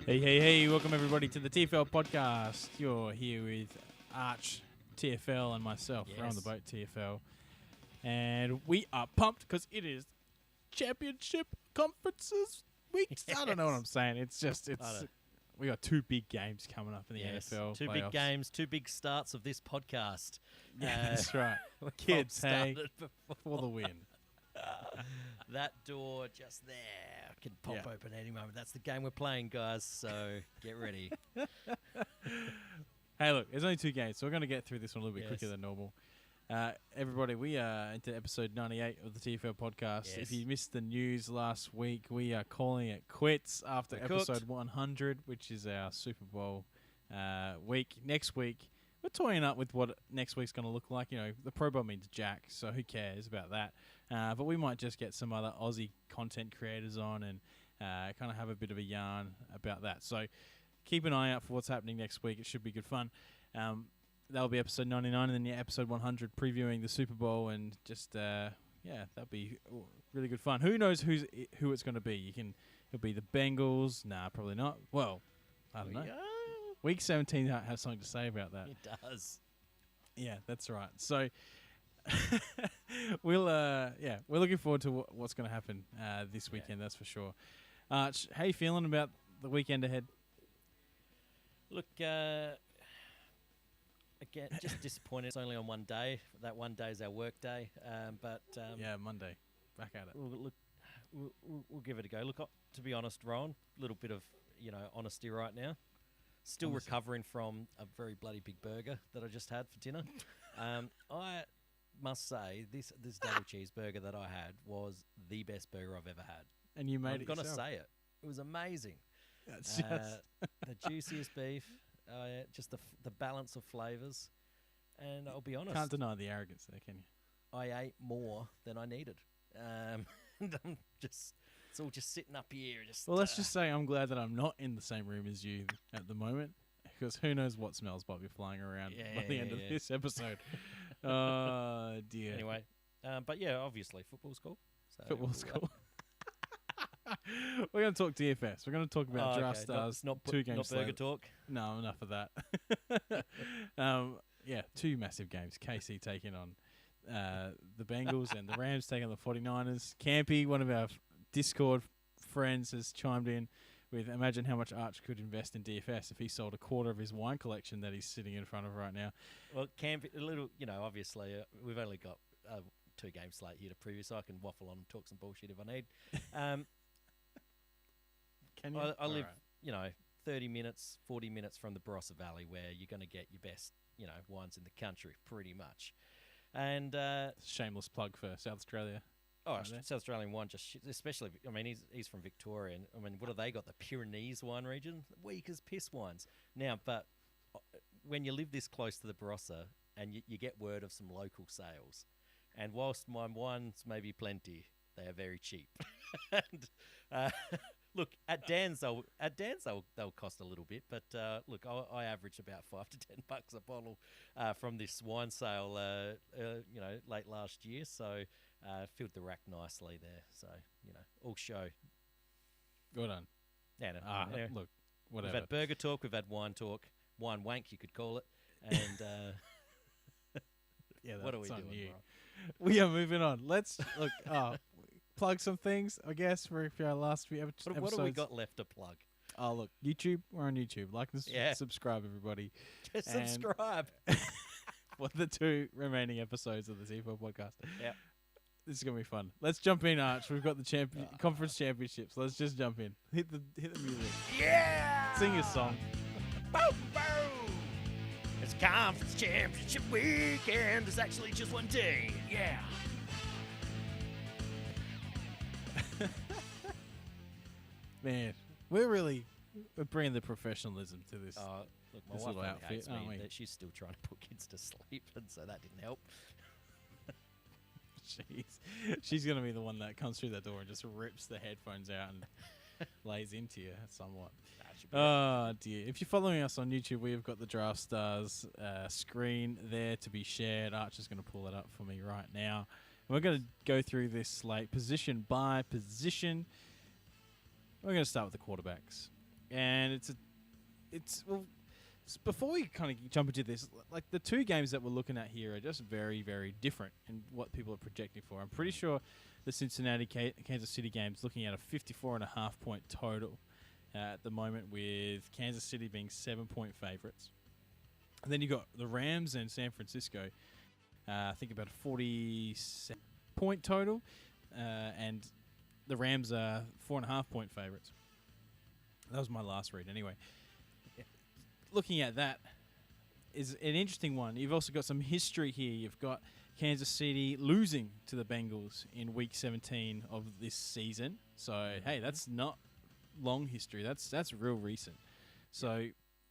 Hey, welcome everybody to the TFL podcast. You're here with Arch, TFL, and myself. Yes. We're on the boat, TFL. And we are pumped because it is championship conferences week. I don't know what I'm saying. We got two big games coming up in the NFL Two playoffs. big games, two big starts of this podcast. Yeah, that's right. Kids, hey, for the win. That door just there can pop open any moment. That's the game we're playing, guys, so get ready. Hey, look, there's only two games, so we're going to get through this one a little bit quicker than normal. Everybody, we are into episode 98 of the TFL podcast. Yes. If you missed the news last week, we are calling it quits after episode 100, which is our Super Bowl week. Next week, we're toying up with what next week's going to look like. You know, the Pro Bowl means jack, so who cares about that? But we might just get some other Aussie content creators on and kind of have a bit of a yarn about that. So keep an eye out for what's happening next week. It should be good fun. That'll be episode 99, and then episode 100 previewing the Super Bowl, and just that'll be really good fun. Who knows who it's going to be? It'll be the Bengals. Nah, probably not. Well, I don't know. Yeah. Week 17 has something to say about that. It does. Yeah, that's right. So we're looking forward to what's going to happen this weekend. That's for sure. Arch, how you feeling about the weekend ahead? Look, again, just disappointed. It's only on one day. That one day is our work day. Monday. Back at it. We'll give it a go. Look, to be honest, Rowan, a little bit of honesty right now. Still recovering from a very bloody big burger that I just had for dinner. I must say, this double cheeseburger that I had was the best burger I've ever had. And you made I'm going to say it. It was amazing. That's just the juiciest beef, just the balance of flavours. And I'll be honest. Can't deny the arrogance there, can you? I ate more than I needed. And I'm just... It's all just sitting up here. Let's just say I'm glad that I'm not in the same room as you at the moment, because who knows what smells might be flying around by the end of this episode. Oh, dear. Anyway, but yeah, obviously, football's cool. So Football's cool. We're going to talk DFS. We're going to talk about Draftstars. Not two-game burger slate. talk. No, enough of that. Two massive games. KC taking on the Bengals and the Rams taking on the 49ers. Campy, one of our Discord friends, has chimed in with, imagine how much Arch could invest in DFS if he sold a quarter of his wine collection that he's sitting in front of right now. Well, Campy, a little, obviously, we've only got 2 game slate here to preview, so I can waffle on and talk some bullshit if I need. Can you? I live, 30 minutes, 40 minutes from the Barossa Valley, where you're going to get your best, wines in the country, pretty much. And shameless plug for South Australia. Oh, South Australian wine, especially. I mean, he's from Victoria, and I mean, what have they got? The Pyrenees wine region, weak as piss wines. Now, but when you live this close to the Barossa, and you get word of some local sales, and whilst my wines may be plenty, they are very cheap. And look, at Dan's they'll cost a little bit, but look, I averaged about $5 to $10 a bottle from this wine sale, late last year. So filled the rack nicely there. So all show. Good done. Yeah, look, whatever. We've had burger talk, we've had wine talk, wine wank, you could call it, and what are we doing, bro? We are moving on. Let's look. Plug some things, I guess, for our last few episodes. What have we got left to plug? Oh, look, YouTube. We're on YouTube. Like and subscribe, everybody. Just subscribe. For the 2 remaining episodes of the TFL podcast. Yeah. This is going to be fun. Let's jump in, Arch. We've got the conference championships. Let's just jump in. Hit the music. Yeah! Sing your song. Boom, boom! It's conference championship weekend. It's actually just one day. Yeah. Man, we're bringing the professionalism to this. Look, my this wife little outfit, hates aren't me we? that she's still trying to put kids to sleep, and so that didn't help. She's going to be the one that comes through that door and just rips the headphones out and lays into you somewhat. Oh, dear. If you're following us on YouTube, we've got the Draftstars screen there to be shared. Archer's going to pull it up for me right now. And we're going to go through this slate position by position. We're going to start with the quarterbacks. and before we kind of jump into this, like the two games that we're looking at here are just very, very different in what people are projecting for. I'm pretty sure the Cincinnati Kansas City game's looking at a 54.5 point total at the moment, with Kansas City being 7-point favorites. And then you got the Rams and San Francisco. I think about a 47-point total, and the Rams are 4.5 point favorites. That was my last read, anyway. Looking at that is an interesting one. You've also got some history here. You've got Kansas City losing to the Bengals in Week 17 of this season. So, hey, that's not long history. That's real recent. So,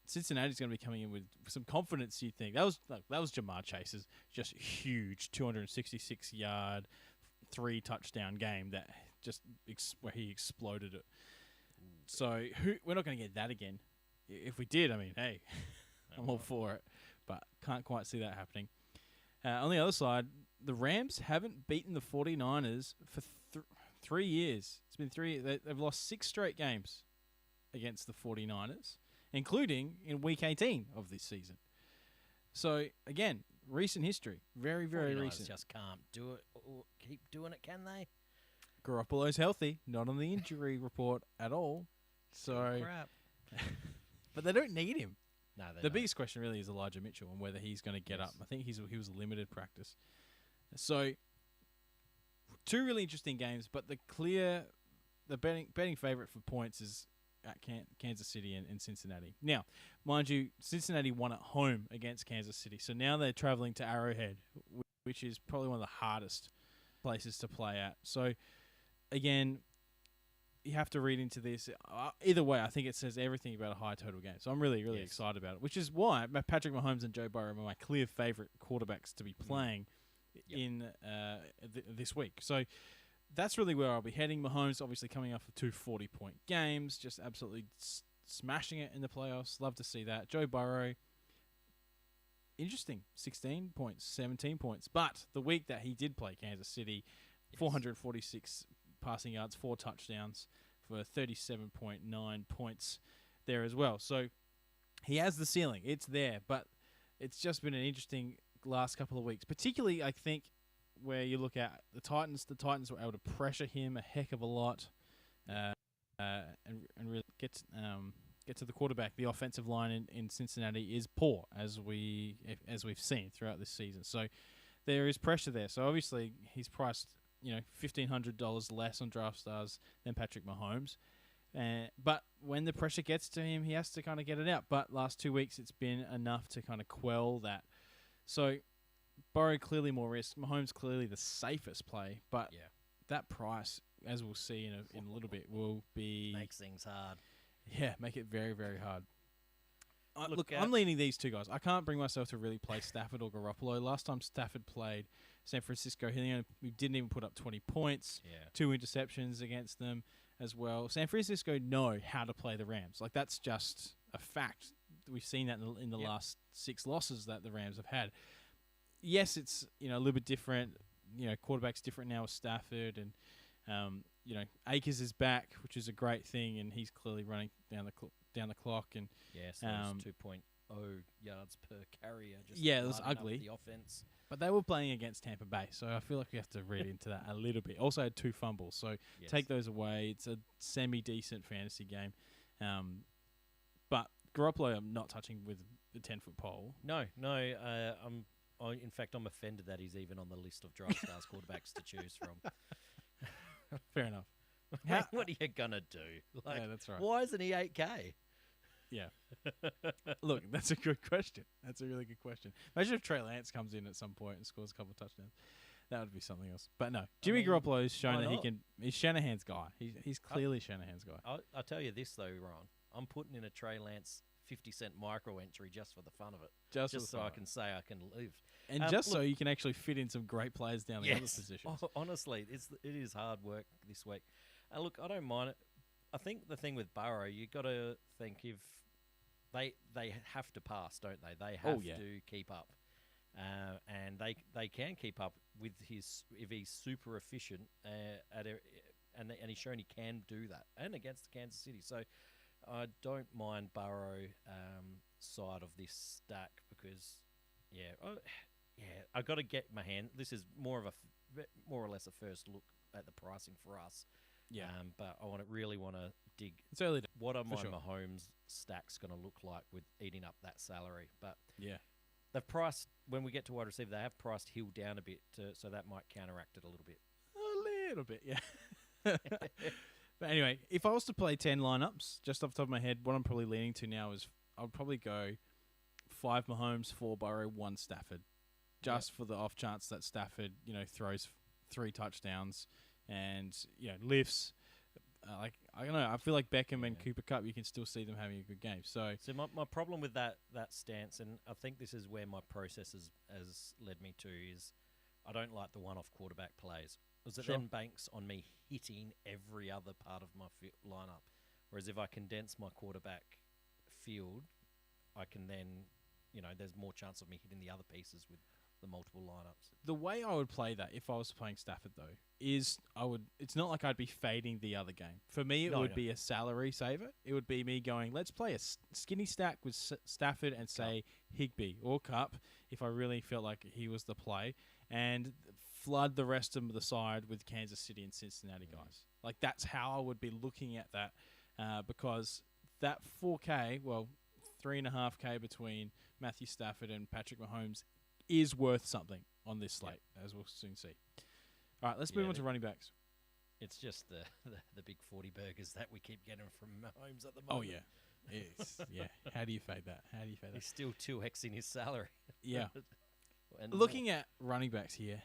Cincinnati's going to be coming in with some confidence, you think. That was Jamar Chase's just huge 266-yard, 3-touchdown game that just where he exploded it. So, we're not going to get that again. If we did, I mean, hey, I'm all for it. But can't quite see that happening. On the other side, the Rams haven't beaten the 49ers for 3 years. It's been 3 years. They've lost 6 straight games against the 49ers, including in Week 18 of this season. So, again, recent history. Very, very recent. Just can't do it or keep doing it, can they? Garoppolo's healthy, not on the injury report at all. So, crap. But they don't need him. No, the biggest question really is Elijah Mitchell and whether he's going to get up. I think he was limited practice. So, 2 really interesting games, but the betting favorite for points is at Kansas City and Cincinnati. Now, mind you, Cincinnati won at home against Kansas City, so now they're traveling to Arrowhead, which is probably one of the hardest places to play at. So, again, you have to read into this. Either way, I think it says everything about a high total game. So I'm really, really excited about it, which is why Patrick Mahomes and Joe Burrow are my clear favorite quarterbacks to be playing in this week. So that's really where I'll be heading. Mahomes obviously coming off of 2 40-point games, just absolutely smashing it in the playoffs. Love to see that. Joe Burrow, interesting, 16 points, 17 points. But the week that he did play Kansas City, 446 passing yards, 4 touchdowns for 37.9 points there as well. So he has the ceiling. It's there, but it's just been an interesting last couple of weeks, particularly, I think, where you look at the Titans. The Titans were able to pressure him a heck of a lot and really get to the quarterback. The offensive line in Cincinnati is poor, as we've seen throughout this season. So there is pressure there. So obviously he's priced $1,500 less on Draftstars than Patrick Mahomes. But when the pressure gets to him, he has to kind of get it out. But last 2 weeks, it's been enough to kind of quell that. So Burrow clearly more risk. Mahomes clearly the safest play. But that price, as we'll see in a little bit, will be... Makes things hard. Yeah, make it very, very hard. Look, I'm leaning these two guys. I can't bring myself to really play Stafford or Garoppolo. Last time Stafford played San Francisco, we didn't even put up 20 points. 2 interceptions against them as well. San Francisco know how to play the Rams. Like, that's just a fact. We've seen that in the last 6 losses that the Rams have had. Yes, it's a little bit different. Quarterback's different now with Stafford, and Akers is back, which is a great thing, and he's clearly running down the clock. And so it was 2.0 yards per carry. It was ugly. The offense. But they were playing against Tampa Bay, so I feel like we have to read into that a little bit. Also had 2 fumbles, so take those away. It's a semi-decent fantasy game. But Garoppolo, I'm not touching with the 10-foot pole. No. In fact, I'm offended that he's even on the list of Draftstars quarterbacks to choose from. Fair enough. What are you going to do? Yeah, that's right. Why isn't he 8K? Yeah. Look, that's a good question. That's a really good question. Imagine if Trey Lance comes in at some point and scores a couple of touchdowns. That would be something else. But no, Jimmy Garoppolo has shown that he can. He's Shanahan's guy. He's clearly Shanahan's guy. I'll tell you this, though, Ron. I'm putting in a Trey Lance 50-cent micro entry just for the fun of it. Just so I can say I can live. And so you can actually fit in some great players down the other positions. Honestly, it is hard work this week. Look, I don't mind it. I think the thing with Burrow, you got to think if they have to pass, don't they? They have to keep up, and they can keep up with if he's super efficient and he's shown he can do that, and against Kansas City. So I don't mind Burrow side of this stack because, I got to get my hand. This is more or less a first look at the pricing for us. Yeah. But I really want to dig. It's early. What are my Mahomes stacks going to look like with eating up that salary? But yeah, they've priced when we get to wide receiver. They have priced Hill down a bit, so that might counteract it a little bit. A little bit, yeah. But anyway, if I was to play 10 lineups, just off the top of my head, what I'm probably leaning to now is I would probably go 5 Mahomes, 4 Burrow, 1 Stafford, just for the off chance that Stafford, throws 3 touchdowns and lifts. I don't know. I feel like Beckham and Cooper Kupp, you can still see them having a good game. So my problem with that stance, and I think this is where my process has led me to, is I don't like the one-off quarterback plays. Because it then banks on me hitting every other part of my lineup. Whereas if I condense my quarterback field, I can then, there's more chance of me hitting the other pieces with the multiple lineups. The way I would play that if I was playing Stafford, though, is it's not like I'd be fading the other game. For me, it would be a salary saver. It would be me going, let's play a skinny stack with Stafford and say Higbee or Kupp if I really felt like he was the play, and flood the rest of the side with Kansas City and Cincinnati guys. Like, that's how I would be looking at that, because that 4K, 3.5K between Matthew Stafford and Patrick Mahomes is worth something on this slate, as we'll soon see. All right, let's move on to running backs. It's just the big 40 burgers that we keep getting from Mahomes at the moment. Oh, yeah. Yeah. How do you fade that? He's still 2xing his salary. Yeah. Looking at running backs here,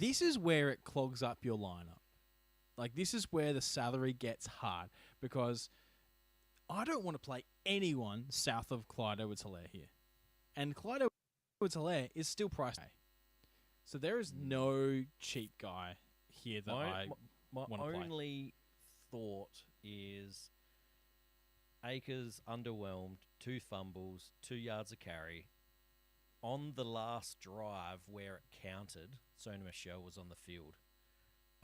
this is where it clogs up your lineup. Like, this is where the salary gets hard, because I don't want to play anyone south of Clyde Edwards-Helaire here. And Clyde Edwards-Helaire is still priced. So there is no cheap guy here that I want to play. My only thought is Akers underwhelmed, 2 fumbles, 2 yards of carry. On the last drive where it counted, Sony Michel was on the field.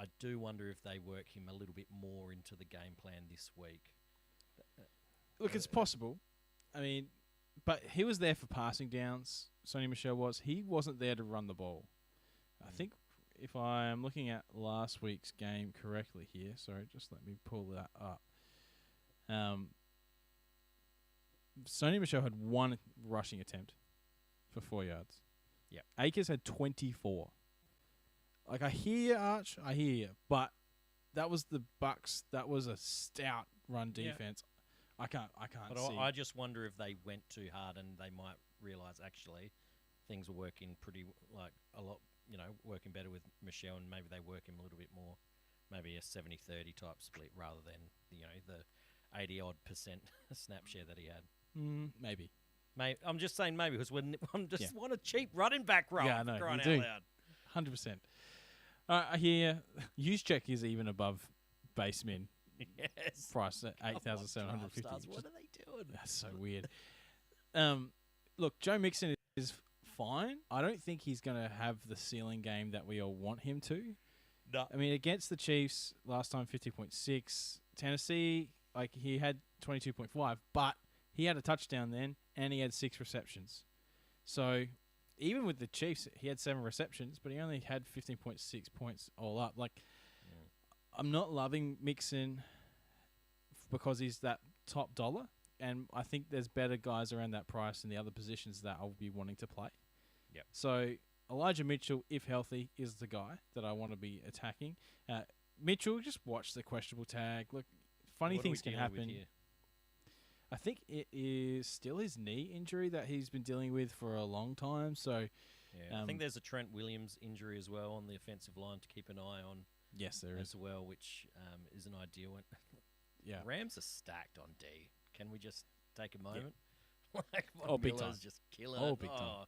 I do wonder if they work him a little bit more into the game plan this week. Look, it's possible. I mean, but he was there for passing downs. Sony Michel was. He wasn't there to run the ball. I think if I am looking at last week's game correctly here, sorry, just let me pull that up. Sony Michel had 1 rushing attempt for 4 yards. Yeah. Akers had 24. Like, I hear you, Arch. I hear you. But that was the Bucks. That was a stout run defense. I can't see. I just wonder if they went too hard and they might realise actually things were working pretty, like, a lot, working better with Michelle, and maybe they work him a little bit more. Maybe a 70-30 type split rather than, the 80-odd% snap share that he had. Maybe. I'm just saying maybe because I'm just want a cheap running back role. Yeah, I know. Crying You out do. loud. 100%. I hear Juszczyk is even above baseman. Yes. Price at 8,750. What are they doing? That's so weird. Look, Joe Mixon is fine. I don't think he's going to have the ceiling game that we all want him to. No. I mean, against the Chiefs last time, 50.6. Tennessee, he had 22.5, but he had a touchdown then, and he had 6 receptions. So even with the Chiefs, he had 7 receptions, but he only had 15.6 points all up. I'm not loving Mixon because he's that top dollar, and I think there's better guys around that price in the other positions that I'll be wanting to play. Yep. So Elijah Mitchell, if healthy, is the guy that I want to be attacking. Mitchell, just watch the questionable tag. Look, funny things can happen. I think it is still his knee injury that he's been dealing with for a long time. So, I think there's a Trent Williams injury as well on the offensive line to keep an eye on. Yes, there is as well, which isn't ideal. Yeah, Rams are stacked on D. Can we just take a moment? Big time. Just killing big time.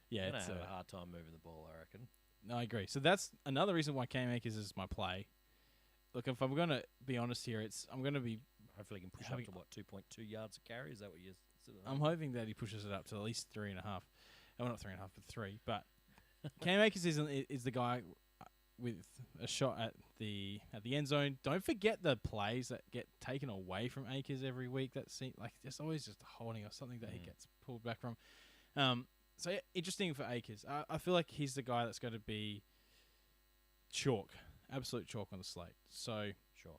Yeah, I'm gonna have a hard time moving the ball, I reckon. No, I agree. So that's another reason why Cam Akers is my play. Look, if I'm going to be honest here, I'm going to be... Hopefully he can push up to 2.2 yards of carry. Is that what you're... I'm hoping that he pushes it up to at least 3.5. Well, not 3.5, but 3. But Cam Akers is the guy... with a shot at the end zone. Don't forget the plays that get taken away from Akers every week. That seems like there's always just a holding or something that he gets pulled back from. So yeah, interesting for Akers. I feel like he's the guy that's going to be chalk, absolute chalk on the slate. So Sure.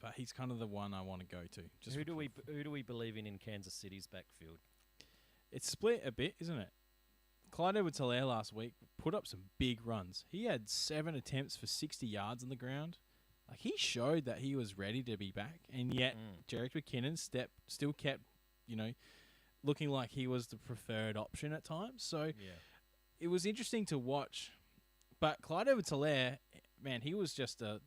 But he's kind of the one I want to go to. Just who do we believe in Kansas City's backfield? It's split a bit, isn't it? Clyde Edwards-Helaire last week put up some big runs. He had 7 attempts for 60 yards on the ground. Like, he showed that he was ready to be back, and yet Jerick McKinnon still kept, looking like he was the preferred option at times. So it was interesting to watch. But Clyde Edwards-Helaire, man, he was just a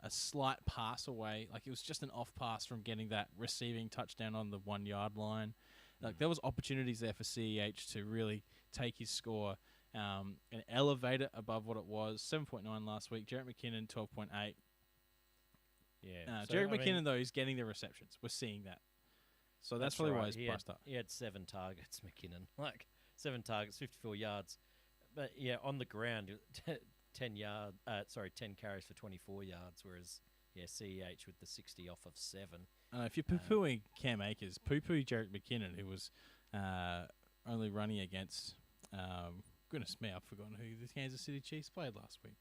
slight pass away. Like, it was just an off pass from getting that receiving touchdown on the 1 yard line. Like, there was opportunities there for CEH to really take his score and elevate it above what it was. 7.9 last week. Jerick McKinnon, 12.8. Yeah. Jerick McKinnon, though, is getting the receptions. We're seeing that. So that's probably why he's priced up. He had 7 targets, McKinnon. Like, 7 targets, 54 yards. But, yeah, on the ground, 10 carries for 24 yards, whereas, CEH with the 60 off of 7. If you're poo-pooing Cam Akers, poo-poo Jerick McKinnon, who was only running against, goodness me, I've forgotten who the Kansas City Chiefs played last week.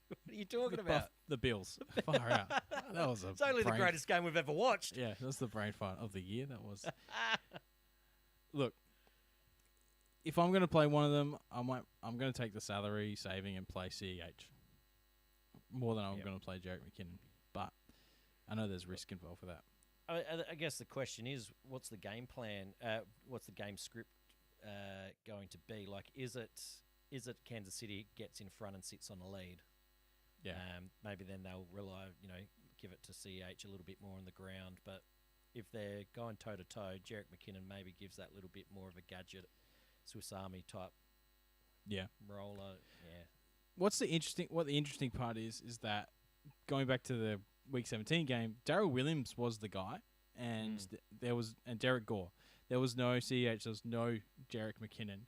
What are you talking about? The Bills. Far out. That was it's only the greatest game we've ever watched. Yeah, that's the brain fart of the year. That was. Look, if I'm going to play one of them, I'm going to take the salary saving and play CEH more than I'm going to play Jerick McKinnon. But I know there's risk involved for that. I guess the question is, what's the game plan? What's the game script going to be? Like, is it Kansas City gets in front and sits on a lead? Yeah. Maybe then they'll rely, give it to CH a little bit more on the ground. But if they're going toe to toe, Jerick McKinnon maybe gives that little bit more of a gadget, Swiss Army type. Roller. Yeah. What the interesting part is that going back to the Week 17 game, Darrell Williams was the guy, and and Derek Gore. There was no CEH, there was no Jerick McKinnon.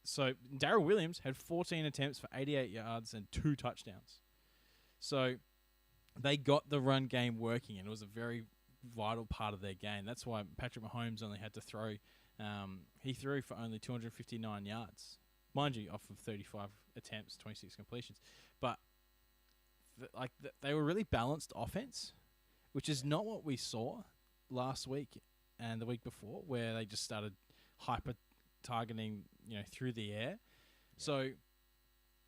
So Darrell Williams had 14 attempts for 88 yards and 2 touchdowns. So they got the run game working, and it was a very vital part of their game. That's why Patrick Mahomes only had to throw. He threw for only 259 yards, mind you, off of 35 attempts, 26 completions. But they were really balanced offense, which is not what we saw last week and the week before, where they just started hyper targeting, through the air. Yeah. So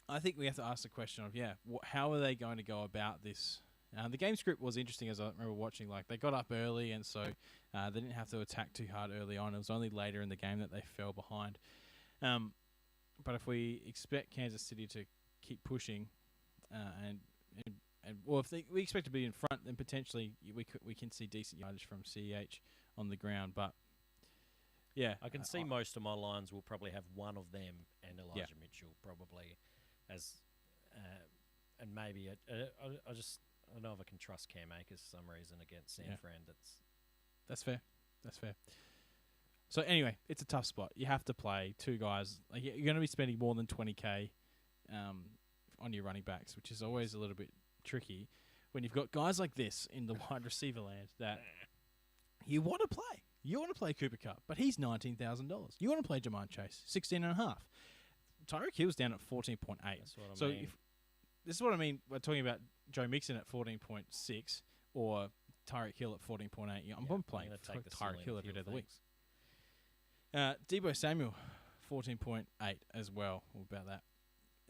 I think we have to ask the question of, how are they going to go about this? The game script was interesting, as I remember watching. Like, they got up early, and so they didn't have to attack too hard early on. It was only later in the game that they fell behind. But if we expect Kansas City to keep pushing, we expect to be in front, then potentially we can see decent yardage from CEH on the ground. But I can see most of my lines will probably have one of them and Elijah Mitchell probably as, and maybe I don't know if I can trust Cam Akers for some reason against San Fran. That's fair. So anyway, it's a tough spot. You have to play 2 guys. Like, you're going to be spending more than $20K on your running backs, which is always a little bit tricky when you've got guys like this in the wide receiver land that you want to play. You want to play Cooper Kupp, but he's $19,000. You want to play Jamar Chase, 16.5. Tyreek Hill's down at 14.8. That's what I mean. This is what I mean. We're talking about Joe Mixon at 14.6 or Tyreek Hill at 14.8. I'm playing Tyreek Hill every day of the week. Deebo Samuel, 14.8 as well. What about that?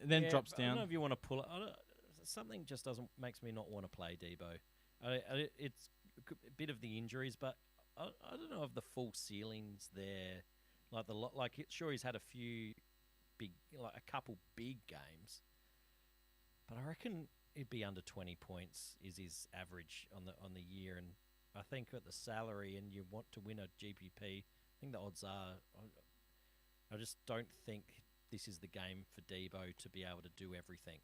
And then drops down. I don't know if you want to pull it. Something just makes me not want to play Deebo. It's a bit of the injuries, but I don't know if the full ceiling's there. Sure, he's had a few a couple big games, but I reckon it'd be under 20 points is his average on the year. And I think at the salary, and you want to win a GPP, I think the odds are. I just don't think this is the game for Deebo to be able to do everything.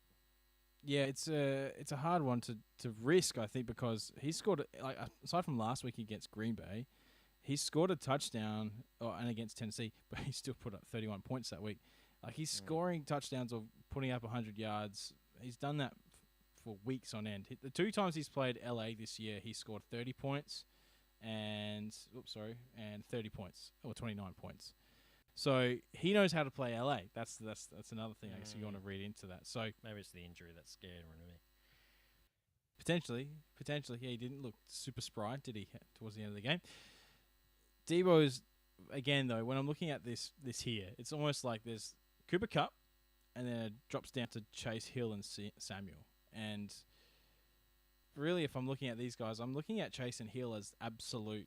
Yeah, it's a hard one to risk, I think, because he scored, aside from last week against Green Bay, he scored a touchdown and against Tennessee, but he still put up 31 points that week. Like, he's scoring touchdowns or putting up 100 yards. He's done that for weeks on end. The 2 times he's played LA this year, he scored 30 points and 30 points or 29 points. So he knows how to play LA. That's another thing I guess you want to read into that. So maybe it's the injury that scared me. Potentially, yeah, he didn't look super spry, did he, towards the end of the game? Debo's, again, though, when I'm looking at this here, it's almost like there's Cooper Kupp, and then it drops down to Chase Hill and Samuel. And really, if I'm looking at these guys, I'm looking at Chase and Hill as absolute,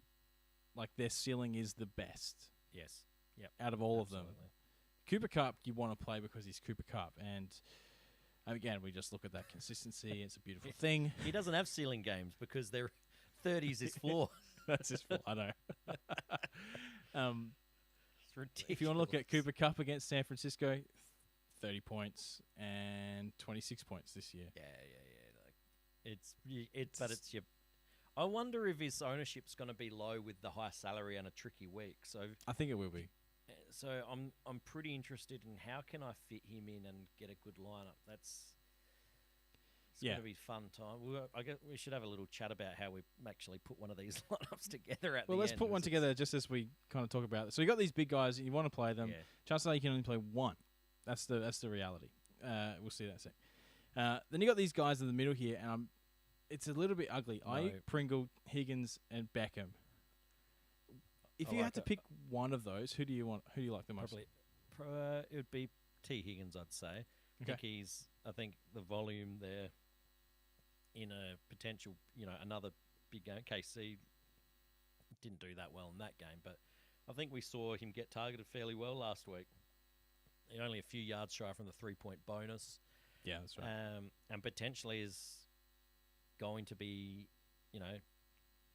like their ceiling is the best. Yes. Yep. Out of all of them. Cooper Kupp, you want to play because he's Cooper Kupp. And again, we just look at that consistency. It's a beautiful thing. He doesn't have ceiling games because their 30s his floor. That's his floor. I know. It's ridiculous. If you want to look at Cooper Kupp against San Francisco, 30 points and 26 points this year. Yeah. But it's your. I wonder if his ownership's going to be low with the high salary and a tricky week. So I think it will be. So I'm pretty interested in how can I fit him in and get a good lineup. It's going to be fun time. I guess we should have a little chat about how we actually put one of these lineups together at the end. Well, let's put one together just as we kind of talk about it. So you got these big guys. You want to play them. Yeah. Chances are you can only play one. That's the reality. We'll see that in a sec. Then you got these guys in the middle here, and it's a little bit ugly. No. Pringle, Higgins, and Beckham. If you had to pick one of those, who do you like the most? Probably, it would be T. Higgins, I'd say. Okay. I think the volume there in a potential, another big game. KC didn't do that well in that game, but I think we saw him get targeted fairly well last week. Only a few yards shy from the 3-point bonus. Yeah, that's right. And potentially is going to be,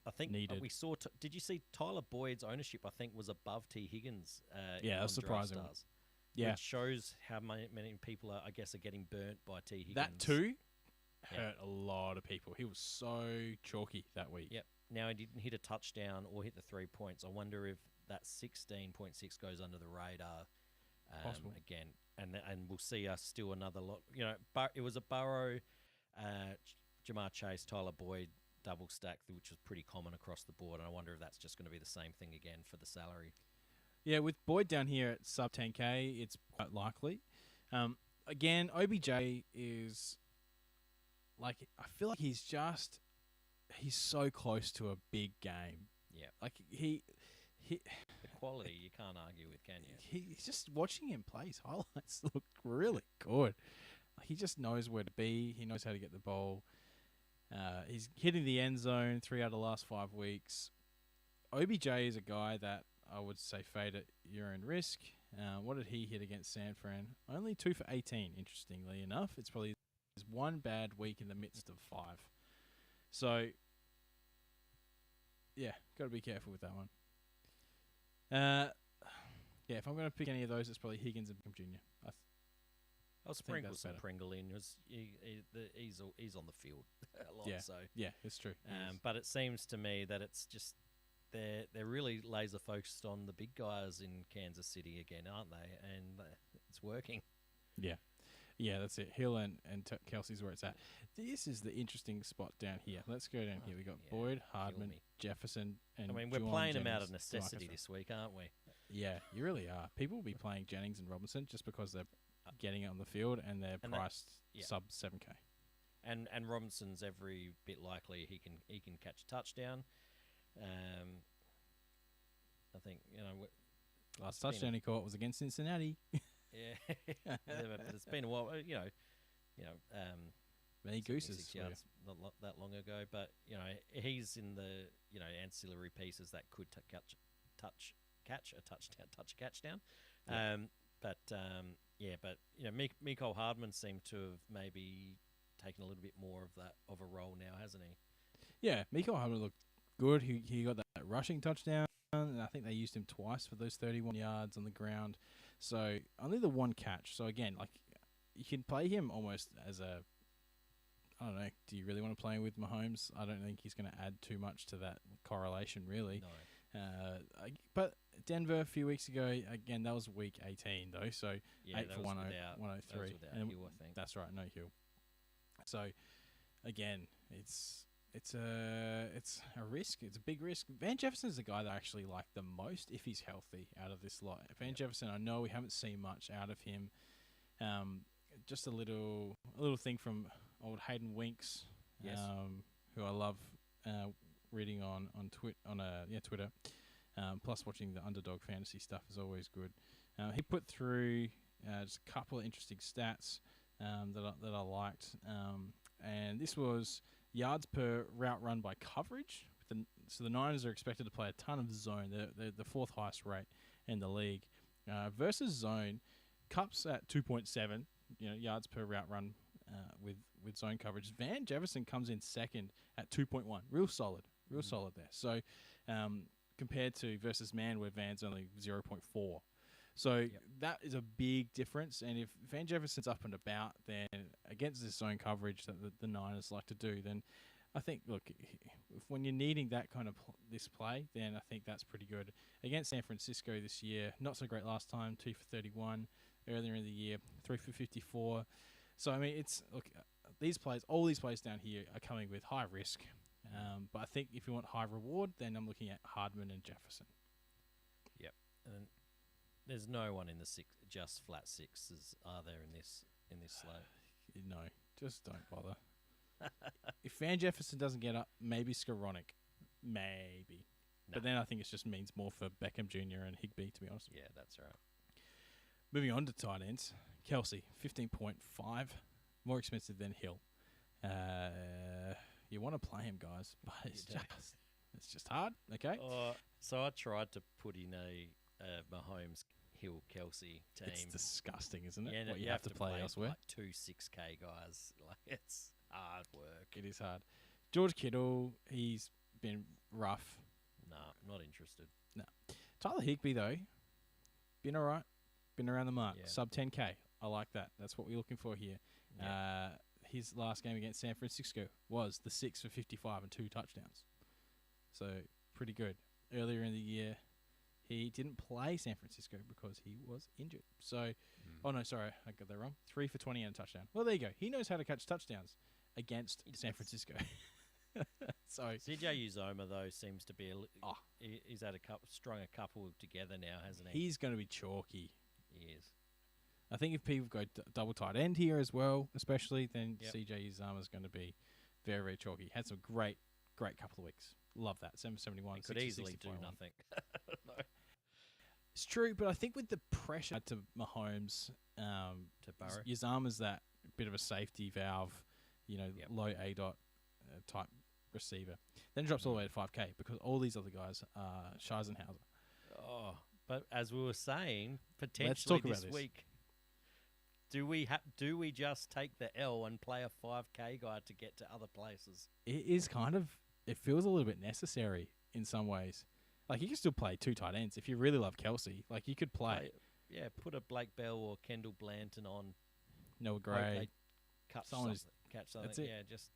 I think needed. We saw. Did you see Tyler Boyd's ownership? I think was above T. Higgins. Yeah, that's surprising. Draftstars, which shows how many people are getting burnt by T. Higgins. That too hurt a lot of people. He was so chalky that week. Yep. Now he didn't hit a touchdown or hit the 3 points. I wonder if that 16.6 goes under the radar again, and we'll see us still another lot. It was a Burrow, Jamar Chase, Tyler Boyd double stack, which was pretty common across the board, and I wonder if that's just going to be the same thing again for the salary. Yeah, with Boyd down here at sub 10K, it's quite likely. Again, OBJ is like, I feel like he's so close to a big game. Yeah, like he the quality you can't argue with, can you? He's just watching him play. His highlights look really good. He just knows where to be. He knows how to get the ball. He's hitting the end zone 3 out of the last 5 weeks. OBJ is a guy that I would say fade at your own risk. What did he hit against San Fran? Only 2 for 18, interestingly enough. It's probably his one bad week in the midst of 5. So, yeah, got to be careful with that one. Yeah, if I'm going to pick any of those, it's probably Higgins and Beckham Jr. I'll sprinkle some Pringle in. He's on the field a lot. Yeah, it's true. But it seems to me that it's just they're really laser focused on the big guys in Kansas City again, aren't they? And it's working. Yeah, that's it. Hill and Kelsey's where it's at. This is the interesting spot down here. Let's go down here. We got Boyd, Hardman, Jefferson, and we're playing them out of necessity this week, aren't we? Yeah, you really are. People will be playing Jennings and Robinson just because they're getting it on the field and they're priced sub 7K. And Robinson's every bit likely he can catch a touchdown. I think last touchdown he caught was against Cincinnati. Yeah, but it's been a while. Many gooses yards not that long ago. But he's in the ancillary pieces that could catch a touchdown. Yeah. But Mecole Hardman seemed to have maybe taken a little bit more of a role now, hasn't he? Yeah, Mecole Hardman looked good. He got that rushing touchdown, and I think they used him twice for those 31 yards on the ground. So only the one catch. So again, like you can play him almost as I don't know. Do you really want to play him with Mahomes? I don't think he's going to add too much to that correlation, really. But Denver a few weeks ago, again, that was week 18 though, so Yeah, 8 that for was 103. that was without And Hill, I think. that's right, no Hill. So again, it's a risk. It's a big risk. Van Jefferson's the guy that I actually like the most if he's healthy out of this lot. Van Jefferson, I know we haven't seen much out of him. Just a little thing from old Hayden Winks, Yes. who I love reading on Twitter. Plus watching the Underdog fantasy stuff is always good. He put through just a couple of interesting stats that I liked, and this was yards per route run by coverage. So the Niners are expected to play a ton of zone. They're the fourth highest rate in the league. Versus zone, Cup's at 2.7 yards per route run with zone coverage. Van Jefferson comes in second at 2.1. Real solid there. So compared to versus man, where Van's only 0.4. So that is a big difference. And if Van Jefferson's up and about, then against this zone coverage that the Niners like to do, then I think, look, when you're needing that kind of this play, then I think that's pretty good. Against San Francisco this year, not so great last time, 2 for 31. Earlier in the year, 3 for 54. So, I mean, all these plays down here are coming with high risk. But I think if you want high reward, then I'm looking at Hardman and Jefferson. Yep. And there's no one in the just flat sixes, are there, in this slate? No, just don't bother. If Van Jefferson doesn't get up, maybe Skoranek. Maybe. No. But then I think it just means more for Beckham Jr. and Higbee, to be honest. Yeah, that's right. Moving on to tight ends. Kelsey, 15.5. More expensive than Hill. You want to play him, guys, but it's just hard, okay? So I tried to put in a Mahomes, Hill, Kelsey team. It's disgusting, isn't it? Yeah, what you have to play elsewhere. Like 2 6K guys. Like, it's hard work. It is hard. George Kittle, he's been rough. No, not interested. No. Tyler Higbee, though, been all right. Been around the mark. Sub 10K. I like that. That's what we're looking for here. Yeah. His last game against San Francisco was the 6 for 55 and 2 touchdowns. So, pretty good. Earlier in the year, he didn't play San Francisco because he was injured. So, oh no, sorry, I got that wrong. 3 for 20 and a touchdown. Well, there you go. He knows how to catch touchdowns against San Francisco. So CJ Uzoma, though, seems to be he's had strung a couple together now, hasn't he? He's going to be chalky. He is. I think if people go double tight end here as well, especially, then CJ Uzoma is going to be very, very chalky. Had some great couple of weeks. Love that. 771. He could easily do nothing. No. It's true, but I think with the pressure to Mahomes, to Burrow, Uzama's that bit of a safety valve, low ADOT type receiver. Then it drops all the way to 5K because all these other guys are Scheisenhauser. Oh, but as we were saying, potentially this week, do we just take the L and play a 5K guy to get to other places? It is it feels a little bit necessary in some ways. Like, you can still play 2 tight ends if you really love Kelsey. Like, you could play. Put a Blake Bell or Kendall Blanton on. Noah Gray. Catch something. That's it. Yeah, just.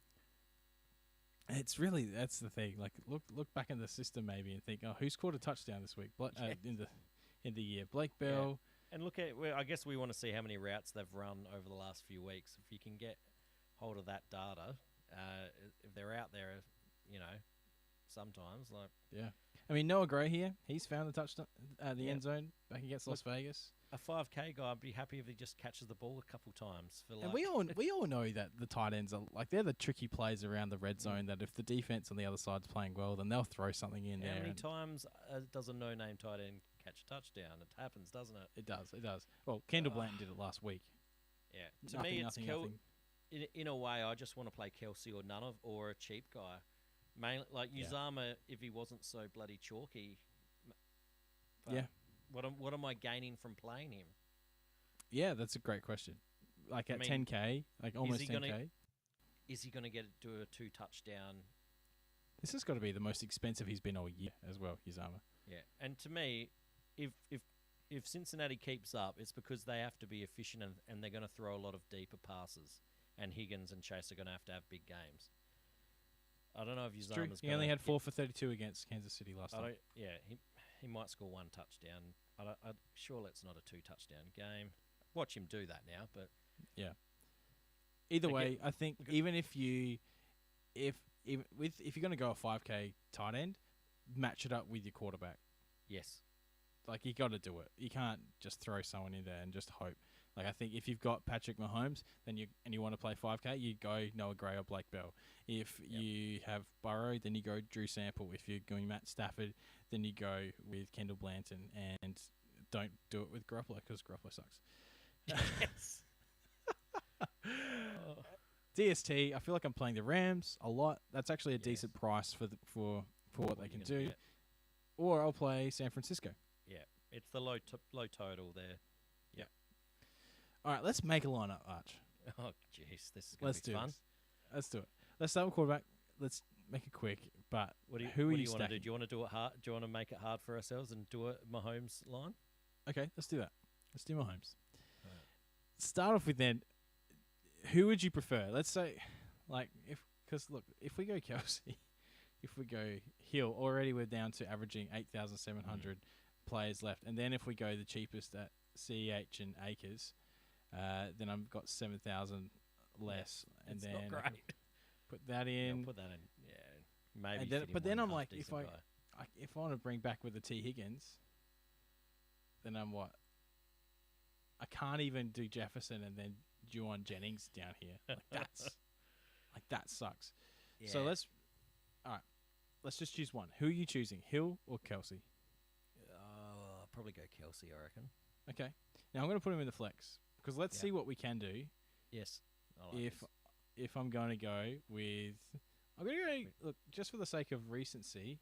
It's really, that's the thing. Like, look back in the system maybe and think, who scored a touchdown this week in the year? Blake Bell. Yeah. And look at, I guess we want to see how many routes they've run over the last few weeks. If you can get hold of that data, if they're out there, sometimes I mean, Noah Gray here, he's found the touchdown, the end zone back against Las Vegas. A 5K guy, I'd be happy if he just catches the ball a couple times. And we all know that the tight ends are they're the tricky plays around the red zone. That if the defense on the other side's playing well, then they'll throw something in there. How many times does a no-name tight end catch a touchdown? It happens, doesn't it? It does. Well, Kendall Blanton did it last week. Yeah, to me, it's in a way, I just want to play Kelsey or a cheap guy. Mainly, like Uzoma, if he wasn't so bloody chalky. But what am I gaining from playing him? Yeah, that's a great question. Like at 10K, like almost 10K. Is he going to get to a 2 touchdown? This has got to be the most expensive he's been all year as well, Uzoma. Yeah, and to me, if Cincinnati keeps up, it's because they have to be efficient and they're going to throw a lot of deeper passes, and Higgins and Chase are going to have big games. I don't know if It's true. Uzoma's He only had 4 for 32 against Kansas City last time. Yeah, he might score 1 touchdown. Surely it's not a 2-touchdown game. Watch him do that now, but yeah. Either way, I think even if you're going to go a 5K tight end, match it up with your quarterback. Yes. Like, you got to do it. You can't just throw someone in there and just hope. Like, I think if you've got Patrick Mahomes, then you want to play 5K, you go Noah Gray or Blake Bell. If you have Burrow, then you go Drew Sample. If you're going Matt Stafford, then you go with Kendall Blanton, and don't do it with Garoppolo because Garoppolo sucks. Yes. DST, I feel like I'm playing the Rams a lot. That's actually a decent price for what they can do. Yeah. Or I'll play San Francisco. Yeah, it's the low total there. Yeah. All right, let's make a lineup, Arch. Oh, jeez, this is going to be fun. Let's do it. Let's start with quarterback. Let's make it quick. But who do you want to do? Do you want to do it hard? Do you want to make it hard for ourselves and do a Mahomes line? Okay, let's do that. Let's do Mahomes. Right. Start off with then. Who would you prefer? Let's say, because if we go Kelsey, if we go Hill, already we're down to averaging 8,700 players left, and then if we go the cheapest at CEH and Akers, then I've got 7,000 less, and it's then not great. Put that in. Yeah, put that in. Yeah, maybe. But then I'm like, if I want to bring back with the T Higgins, then I'm what? I can't even do Jefferson and then Juwan Jennings down here. That sucks. Yeah. So let's just choose one. Who are you choosing, Hill or Kelsey? I'll probably go Kelsey, I reckon. Okay. Now I'm going to put him in the flex because let's see what we can do. Yes. If I'm going to go with, I'm going to go look just for the sake of recency.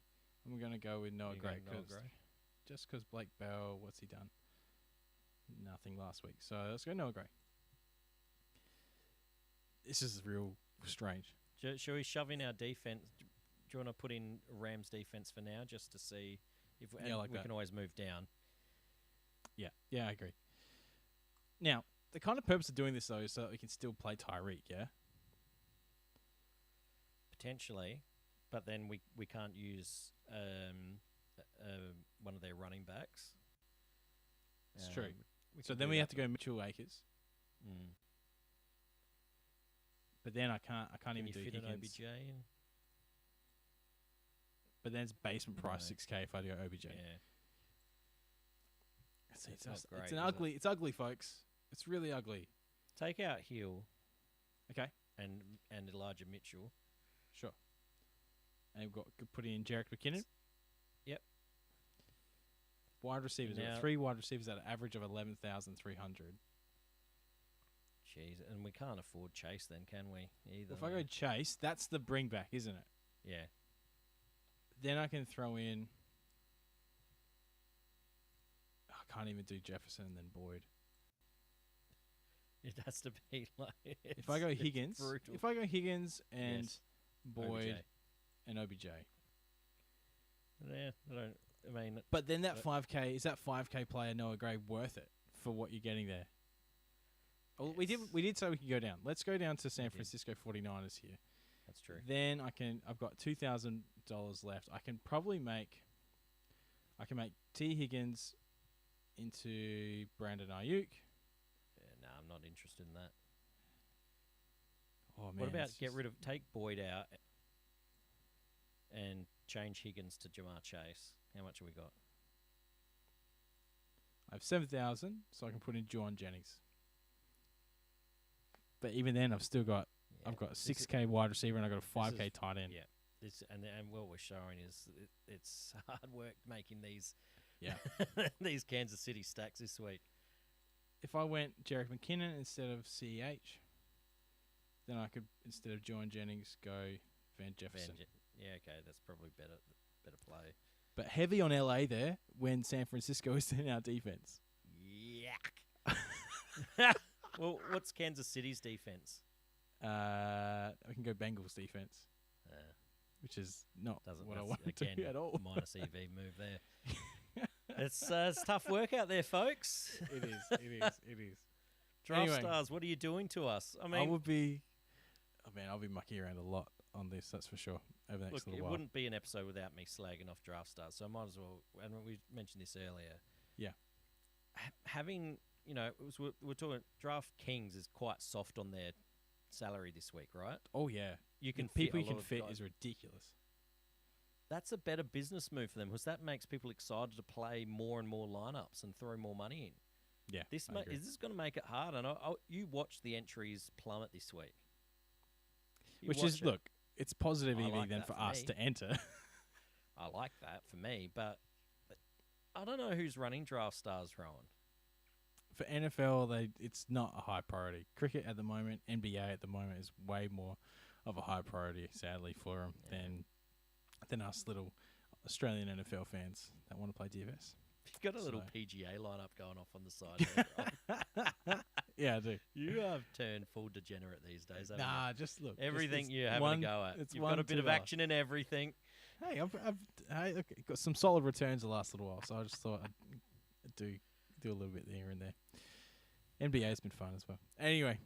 I'm going to go with Noah Gray just because Blake Bell, what's he done? Nothing last week. So let's go Noah Gray. This is real strange. Shall we shove in our defense? Do you want to put in Rams defense for now, just to see if we can always move down? Yeah, I agree. Now, the kind of purpose of doing this though is so that we can still play Tyreek. Yeah, potentially, but then we can't use one of their running backs. It's true. So then we have to go Mitchell Akers. But then I can't even do Higgins. OBJ in? But then it's basement price 6K if I do OBJ. Yeah. It's ugly, folks. It's really ugly. Take out Hill. Okay. And Elijah Mitchell. Sure. And we've got put in Jerick McKinnon. Yep. Wide receivers. We've got 3 wide receivers at an average of 11,300. Jeez, and we can't afford Chase then, can we? Either. If I go Chase, that's the bring back, isn't it? Yeah. Then I can throw in. I can't even do Jefferson and then Boyd. It has to be like. If I go Higgins, and Boyd OBJ. and OBJ. Yeah, I mean. But then that 5K is that 5K player Noah Gray worth it for what you're getting there? Well, we did say we could go down. Let's go down to San Francisco 49ers here. That's true. Then I've got $2,000 left. I can make T Higgins into Brandon Ayuk. Yeah, no, I'm not interested in that. Oh man. What about take Boyd out and change Higgins to Jamar Chase? How much have we got? I have 7,000, so I can put in Juwan Jennings. But even then, I've got a 6K wide receiver and I've got a 5K tight end. Yeah, and what we're showing is it's hard work making these these Kansas City stacks this week. If I went Jerick McKinnon instead of CEH, then I could, instead of Juwan Jennings, go Van Jefferson. Okay, that's probably better play. But heavy on LA there when San Francisco is in our defense. Yuck. Well, what's Kansas City's defense? We can go Bengals defense, which is not what I want to do at all. Minus EV move there. It's tough work out there, folks. It is. Draftstars, what are you doing to us? I mean, I'll be mucking around a lot. on this, that's for sure, over the next Look, little it while. wouldn't be an episode without me slagging off Draftstars, so I might as well, and we mentioned this earlier. Yeah. Having, we're talking, DraftKings is quite soft on their salary this week, right? Oh, yeah. You can the people you fit a can lot of fit guys. is ridiculous. That's a better business move for them because that makes people excited to play more and more lineups and throw more money in. Yeah, This I agree. is this going to make it hard? And you watch the entries plummet this week. Look, it's positive I EV like then that for for us me. to enter. I like that for me, but I don't know who's running Draftstars, Rowan. For NFL, it's not a high priority. Cricket at the moment, NBA at the moment is way more of a high priority, sadly, for them than us little Australian NFL fans that want to play DFS. You've got a little PGA lineup going off on the side. There, Yeah, I do. you have turned full degenerate these days, haven't Nah, you? just look. Everything it's you're having one- a go at. it's You've got a one bit to of action in everything. Hey, I've got some solid returns the last little while, so I just thought I'd do a little bit here and there. NBA's been fun as well. Anyway,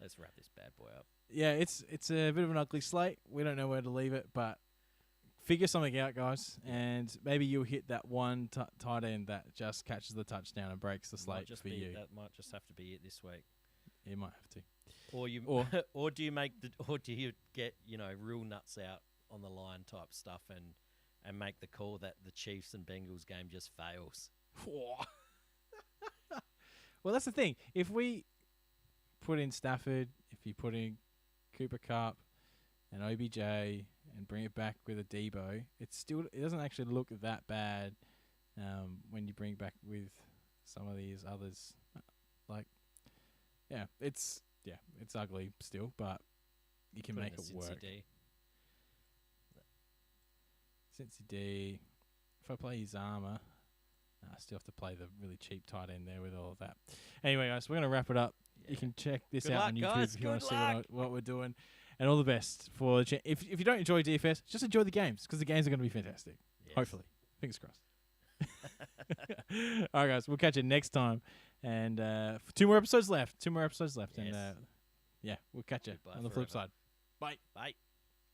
Let's wrap this bad boy up. yeah, it's a bit of an ugly slate. We don't know where to leave it, but figure something out, guys, and maybe you'll hit that one tight end that just catches the touchdown and breaks the slate for you. That might just have to be it this week. You might have to. Or do you get real nuts out on the line type stuff and make the call that the Chiefs and Bengals game just fails. Well, that's the thing. If we put in Stafford, if you put in Cooper Kupp and OBJ and bring it back with a Debo, it doesn't actually look that bad when you bring back with some of these others. It's ugly still, but you can Put make in a it Cincy work. D. Cincy D. If I play Uzoma, I still have to play the really cheap tight end there with all of that. Anyway, guys, we're going to wrap it up. Yeah. You can check this Good out luck, on YouTube guys. if you want to Good see luck. what we're doing. And all the best for the if you don't enjoy DFS, just enjoy the games because the games are going to be fantastic. Yes. Hopefully. Fingers crossed. All right, guys. We'll catch you next time. And 2 more episodes left. 2 more episodes left. Yes. And we'll catch you Goodbye on the flip forever. side. Bye. Bye.